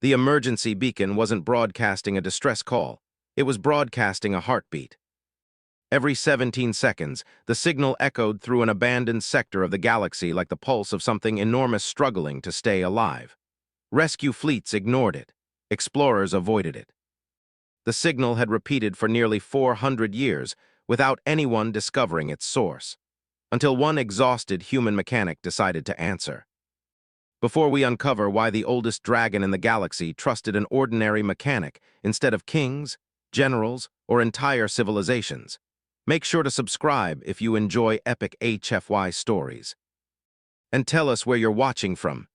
The emergency beacon wasn't broadcasting a distress call. It was broadcasting a heartbeat. Every 17 seconds, the signal echoed through an abandoned sector of the galaxy like the pulse of something enormous struggling to stay alive. Rescue fleets ignored it. Explorers avoided it. The signal had repeated for nearly 400 years without anyone discovering its source, until one exhausted human mechanic decided to answer. Before we uncover why the oldest dragon in the galaxy trusted an ordinary mechanic instead of kings, generals, or entire civilizations, make sure to subscribe if you enjoy epic HFY stories. And tell us where you're watching from.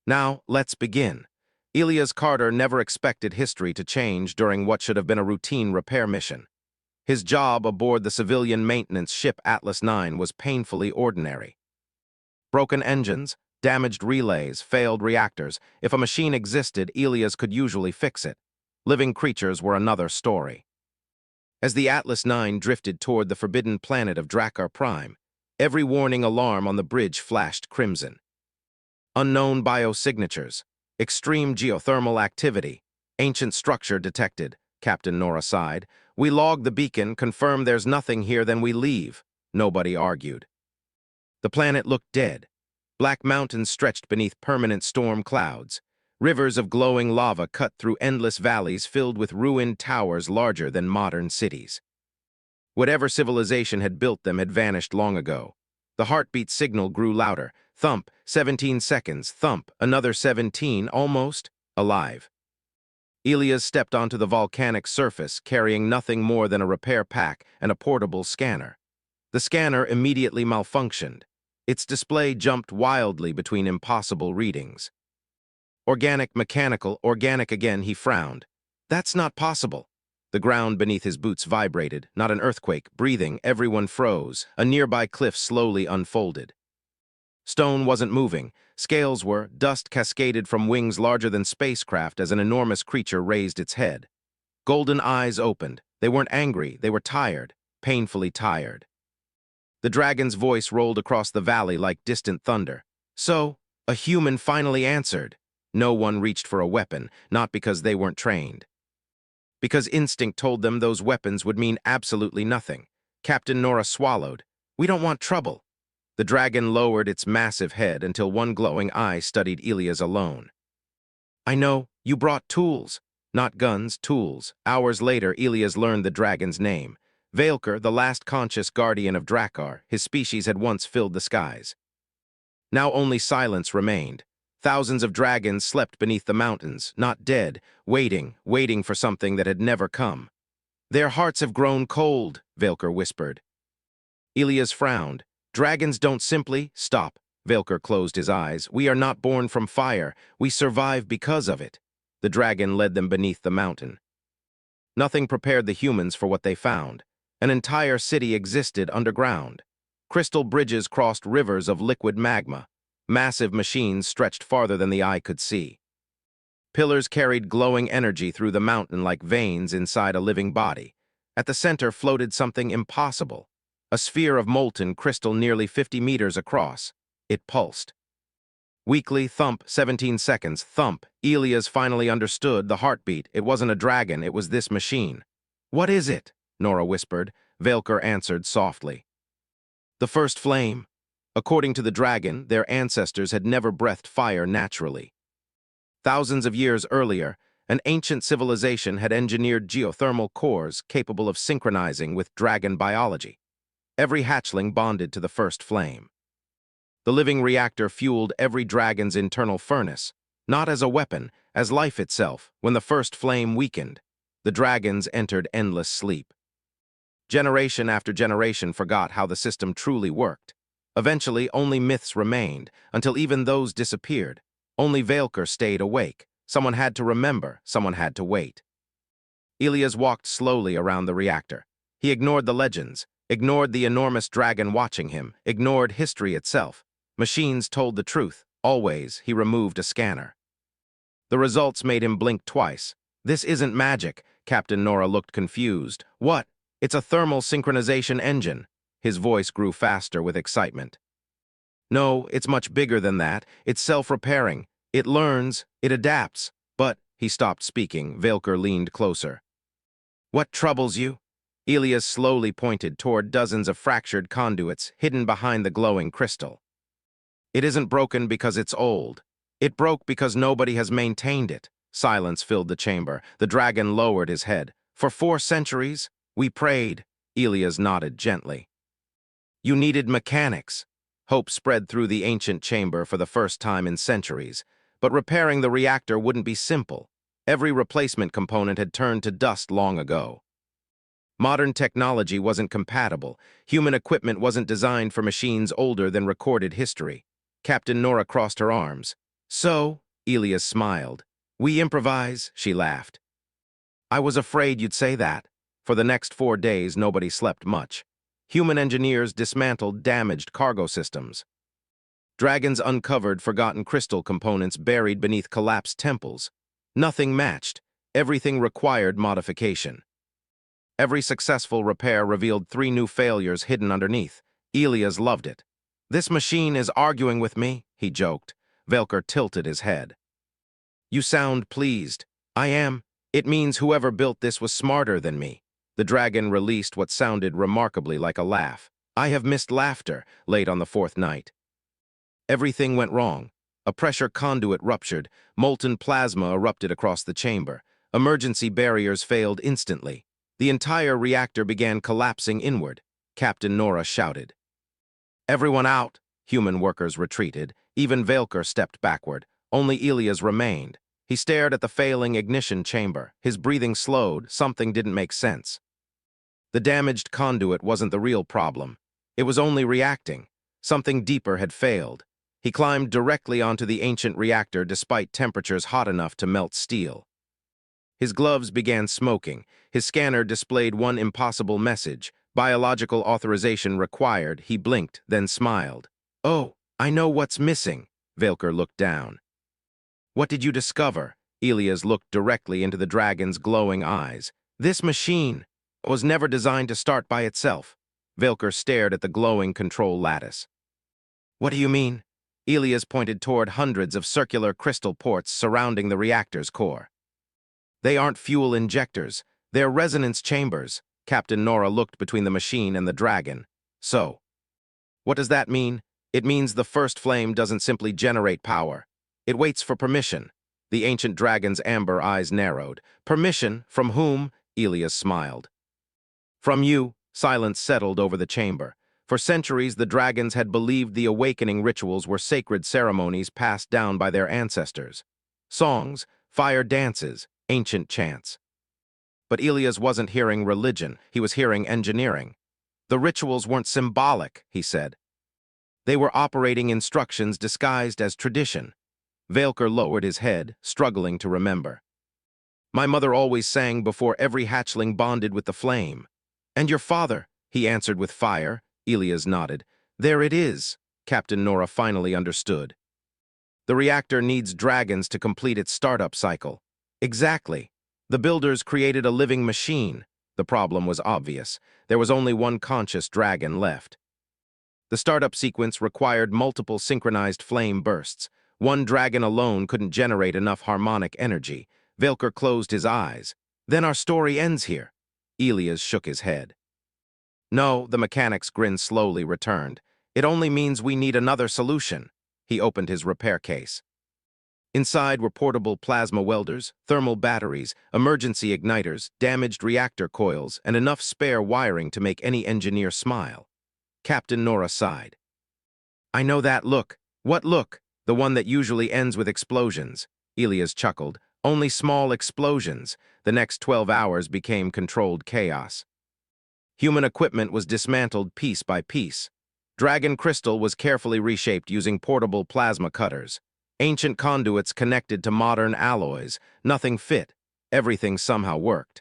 Now, let's begin. Elias Carter never expected history to change during what should have been a routine repair mission. His job aboard the civilian maintenance ship Atlas 9 was painfully ordinary. Broken engines, damaged relays, failed reactors. If a machine existed, Elias could usually fix it. Living creatures were another story. As the Atlas 9 drifted toward the forbidden planet of Drakkar Prime, every warning alarm on the bridge flashed crimson. Unknown biosignatures, extreme geothermal activity, ancient structure detected, Captain Nora sighed. We log the beacon, confirm there's nothing here, then we leave. Nobody argued. The planet looked dead. Black mountains stretched beneath permanent storm clouds. Rivers of glowing lava cut through endless valleys filled with ruined towers larger than modern cities. Whatever civilization had built them had vanished long ago. The heartbeat signal grew louder. Thump, 17 seconds. Thump, another 17, almost alive. Elias stepped onto the volcanic surface, carrying nothing more than a repair pack and a portable scanner. The scanner immediately malfunctioned. Its display jumped wildly between impossible readings. Organic, mechanical, organic again, he frowned. That's not possible. The ground beneath his boots vibrated, not an earthquake. Breathing, everyone froze. A nearby cliff slowly unfolded. Stone wasn't moving. Scales were. Dust cascaded from wings larger than spacecraft as an enormous creature raised its head. Golden eyes opened. They weren't angry, they were tired, painfully tired. The dragon's voice rolled across the valley like distant thunder. So, a human finally answered. No one reached for a weapon, not because they weren't trained. Because instinct told them those weapons would mean absolutely nothing. Captain Nora swallowed. We don't want trouble. The dragon lowered its massive head until one glowing eye studied Elias alone. I know, you brought tools. Not guns, tools. Hours later, Elias learned the dragon's name. Vaelker, the last conscious guardian of Drakkar, his species had once filled the skies. Now only silence remained. Thousands of dragons slept beneath the mountains, not dead, waiting for something that had never come. Their hearts have grown cold, Vaelker whispered. Elias frowned. Dragons don't simply stop. Vaelker closed his eyes. We are not born from fire. We survive because of it. The dragon led them beneath the mountain. Nothing prepared the humans for what they found. An entire city existed underground. Crystal bridges crossed rivers of liquid magma. Massive machines stretched farther than the eye could see. Pillars carried glowing energy through the mountain like veins inside a living body. At the center floated something impossible. A sphere of molten crystal nearly 50 meters across. It pulsed. Weakly, thump, 17 seconds, thump. Elias finally understood the heartbeat. It wasn't a dragon, it was this machine. What is it? Nora whispered. Vaelker answered softly. The first flame. According to the dragon, their ancestors had never breathed fire naturally. Thousands of years earlier, an ancient civilization had engineered geothermal cores capable of synchronizing with dragon biology. Every hatchling bonded to the first flame. The living reactor fueled every dragon's internal furnace, not as a weapon, as life itself. When the first flame weakened, the dragons entered endless sleep. Generation after generation forgot how the system truly worked. Eventually, only myths remained, until even those disappeared. Only Vaelker stayed awake. Someone had to remember, someone had to wait. Elias walked slowly around the reactor. He ignored the legends, ignored the enormous dragon watching him, ignored history itself. Machines told the truth. Always, he removed a scanner. The results made him blink twice. This isn't magic. Captain Nora looked confused. What? It's a thermal synchronization engine. His voice grew faster with excitement. No, it's much bigger than that. It's self-repairing. It learns, it adapts. But He stopped speaking. Velker leaned closer. What troubles you? Elias slowly pointed toward dozens of fractured conduits hidden behind the glowing crystal. It isn't broken because it's old. It broke because nobody has maintained it. Silence filled the chamber. The dragon lowered his head. For 4 centuries, we prayed. Elias nodded gently. You needed mechanics. Hope spread through the ancient chamber for the first time in centuries. But repairing the reactor wouldn't be simple. Every replacement component had turned to dust long ago. Modern technology wasn't compatible. Human equipment wasn't designed for machines older than recorded history. Captain Nora crossed her arms. So, Elias smiled. We improvise, she laughed. I was afraid you'd say that. For the next 4 days, nobody slept much. Human engineers dismantled damaged cargo systems. Dragons uncovered forgotten crystal components buried beneath collapsed temples. Nothing matched. Everything required modification. Every successful repair revealed 3 new failures hidden underneath. Elias loved it. This machine is arguing with me, he joked. Velker tilted his head. You sound pleased. I am. It means whoever built this was smarter than me. The dragon released what sounded remarkably like a laugh. I have missed laughter late on the 4th night. Everything went wrong. A pressure conduit ruptured. Molten plasma erupted across the chamber. Emergency barriers failed instantly. The entire reactor began collapsing inward. Captain Nora shouted. Everyone out! Human workers retreated. Even Velker stepped backward. Only Elias remained. He stared at the failing ignition chamber. His breathing slowed. Something didn't make sense. The damaged conduit wasn't the real problem. It was only reacting. Something deeper had failed. He climbed directly onto the ancient reactor despite temperatures hot enough to melt steel. His gloves began smoking. His scanner displayed one impossible message. Biological authorization required. He blinked, then smiled. Oh, I know what's missing. Velker looked down. What did you discover? Elias looked directly into the dragon's glowing eyes. This machine was never designed to start by itself. Velker stared at the glowing control lattice. What do you mean? Elias pointed toward hundreds of circular crystal ports surrounding the reactor's core. They aren't fuel injectors. They're resonance chambers. Captain Nora looked between the machine and the dragon. So, what does that mean? It means the first flame doesn't simply generate power. It waits for permission. The ancient dragon's amber eyes narrowed. Permission? From whom? Elias smiled. From you. Silence settled over the chamber. For centuries, the dragons had believed the awakening rituals were sacred ceremonies passed down by their ancestors. Songs, fire dances, ancient chants. But Elias wasn't hearing religion, he was hearing engineering. The rituals weren't symbolic, he said. They were operating instructions disguised as tradition. Velker lowered his head, struggling to remember. My mother always sang before every hatchling bonded with the flame. And your father, he answered with fire. Elias nodded. There it is. Captain Nora finally understood. The reactor needs dragons to complete its startup cycle. Exactly. The builders created a living machine. The problem was obvious. There was only one conscious dragon left. The startup sequence required multiple synchronized flame bursts. One dragon alone couldn't generate enough harmonic energy. Velker closed his eyes. Then our story ends here. Elias shook his head. No, the mechanic's grin slowly returned. It only means we need another solution. He opened his repair case. Inside were portable plasma welders, thermal batteries, emergency igniters, damaged reactor coils, and enough spare wiring to make any engineer smile. Captain Nora sighed. I know that look. What look? The one that usually ends with explosions. Elias chuckled. Only small explosions. The next 12 hours became controlled chaos. Human equipment was dismantled piece by piece. Dragon crystal was carefully reshaped using portable plasma cutters. Ancient conduits connected to modern alloys. Nothing fit. Everything somehow worked.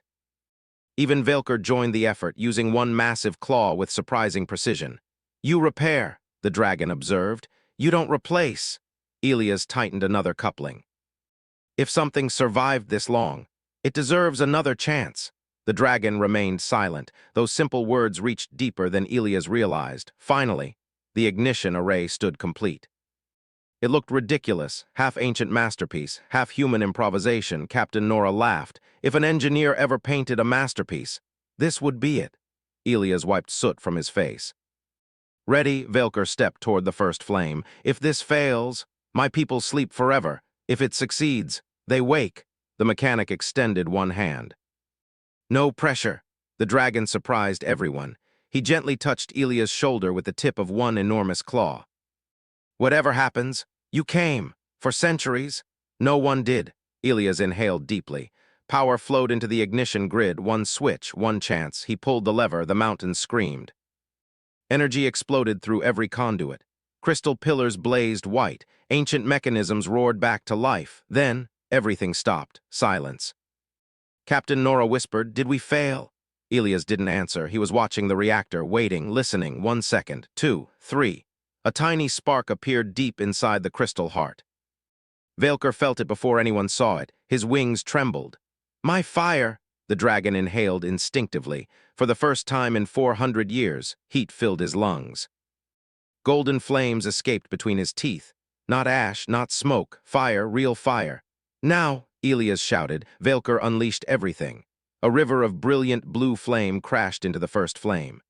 Even Velker joined the effort, using one massive claw with surprising precision. You repair, the dragon observed. You don't replace. Elias tightened another coupling. If something survived this long, it deserves another chance. The dragon remained silent. Those simple words reached deeper than Elias realized. Finally, the ignition array stood complete. It looked ridiculous, half ancient masterpiece, half human improvisation. Captain Nora laughed. If an engineer ever painted a masterpiece, this would be it. Elias wiped soot from his face. Ready, Velker stepped toward the first flame. If this fails, my people sleep forever. If it succeeds, they wake. The mechanic extended one hand. No pressure. The dragon surprised everyone. He gently touched Elias' shoulder with the tip of one enormous claw. Whatever happens, you came. For centuries, no one did. Elias inhaled deeply. Power flowed into the ignition grid, one switch, one chance. He pulled the lever, the mountain screamed. Energy exploded through every conduit. Crystal pillars blazed white. Ancient mechanisms roared back to life. Then, everything stopped. Silence. Captain Nora whispered, "Did we fail?" Elias didn't answer. He was watching the reactor, waiting, listening. 1 second, 2, 3. A tiny spark appeared deep inside the crystal heart. Velker felt it before anyone saw it. His wings trembled. "My fire!" The dragon inhaled instinctively. For the first time in 400 years, heat filled his lungs. Golden flames escaped between his teeth. Not ash, not smoke. Fire, real fire. "Now!" Elias shouted. Velker unleashed everything. A river of brilliant blue flame crashed into the first flame.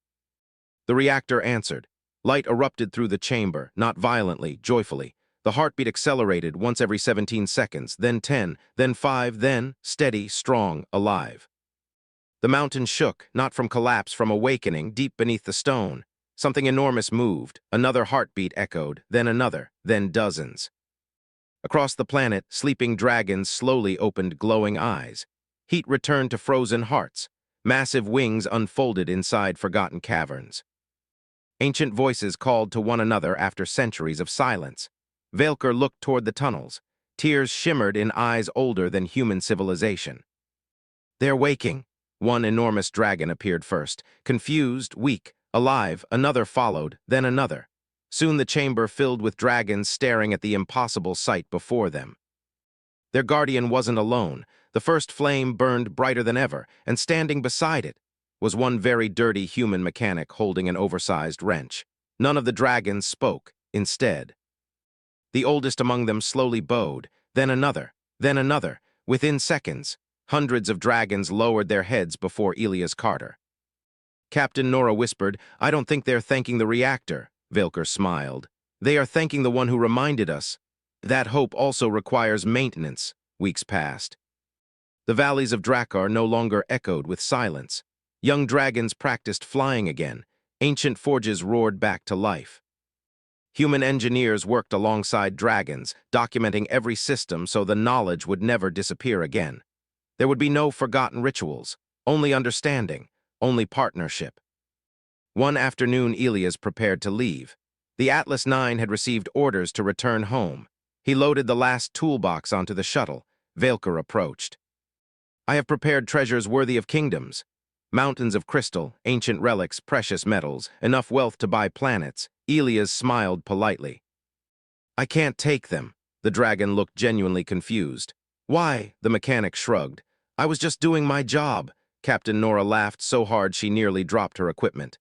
The reactor answered. Light erupted through the chamber, not violently, joyfully. The heartbeat accelerated once every 17 seconds, then 10, then 5, then, steady, strong, alive. The mountain shook, not from collapse, from awakening, deep beneath the stone. Something enormous moved. Another heartbeat echoed, then another, then dozens. Across the planet, sleeping dragons slowly opened glowing eyes. Heat returned to frozen hearts. Massive wings unfolded inside forgotten caverns. Ancient voices called to one another after centuries of silence. Velker looked toward the tunnels. Tears shimmered in eyes older than human civilization. "They're waking." One enormous dragon appeared first. Confused, weak, alive, another followed, then another. Soon the chamber filled with dragons staring at the impossible sight before them. Their guardian wasn't alone. The first flame burned brighter than ever, and standing beside it was one very dirty human mechanic holding an oversized wrench. None of the dragons spoke. Instead, the oldest among them slowly bowed, then another, then another. Within seconds, hundreds of dragons lowered their heads before Elias Carter. Captain Nora whispered, "I don't think they're thanking the reactor." Velker smiled. "They are thanking the one who reminded us. That hope also requires maintenance." Weeks passed. The valleys of Drakkar no longer echoed with silence. Young dragons practiced flying again. Ancient forges roared back to life. Human engineers worked alongside dragons, documenting every system so the knowledge would never disappear again. There would be no forgotten rituals, only understanding, only partnership. One afternoon, Elias prepared to leave. The Atlas 9 had received orders to return home. He loaded the last toolbox onto the shuttle. Velker approached. "I have prepared treasures worthy of kingdoms. Mountains of crystal, ancient relics, precious metals, enough wealth to buy planets." Elias smiled politely. "I can't take them." The dragon looked genuinely confused. "Why?" The mechanic shrugged. "I was just doing my job." Captain Nora laughed so hard she nearly dropped her equipment.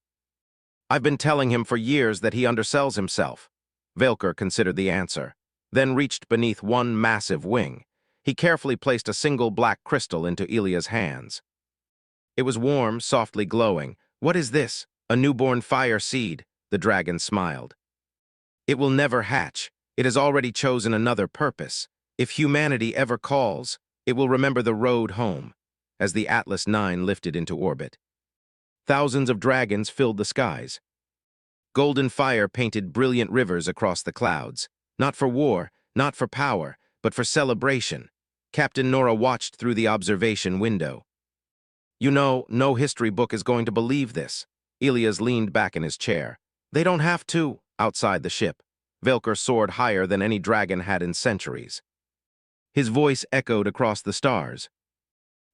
"I've been telling him for years that he undersells himself." Velker considered the answer, then reached beneath one massive wing. He carefully placed a single black crystal into Elias' hands. It was warm, softly glowing. "What is this?" "A newborn fire seed." The dragon smiled. "It will never hatch. It has already chosen another purpose. If humanity ever calls, it will remember the road home." As the Atlas 9 lifted into orbit, thousands of dragons filled the skies. Golden fire painted brilliant rivers across the clouds. Not for war, not for power, but for celebration. Captain Nora watched through the observation window. "You know, no history book is going to believe this." Elias leaned back in his chair. "They don't have to." Outside the ship, Velker soared higher than any dragon had in centuries. His voice echoed across the stars.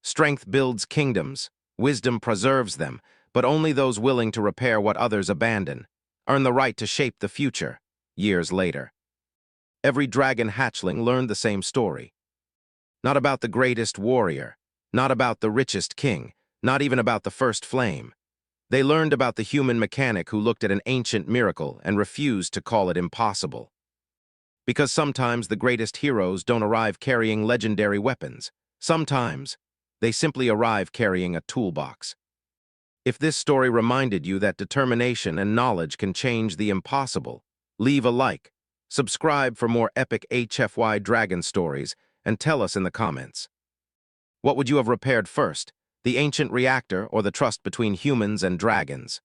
"Strength builds kingdoms. Wisdom preserves them, but only those willing to repair what others abandon earn the right to shape the future." Years later, every dragon hatchling learned the same story. Not about the greatest warrior, not about the richest king, not even about the first flame. They learned about the human mechanic who looked at an ancient miracle and refused to call it impossible. Because sometimes the greatest heroes don't arrive carrying legendary weapons. Sometimes, they simply arrive carrying a toolbox. If this story reminded you that determination and knowledge can change the impossible, leave a like, subscribe for more epic HFY Dragon stories, and tell us in the comments. What would you have repaired first, the ancient reactor or the trust between humans and dragons?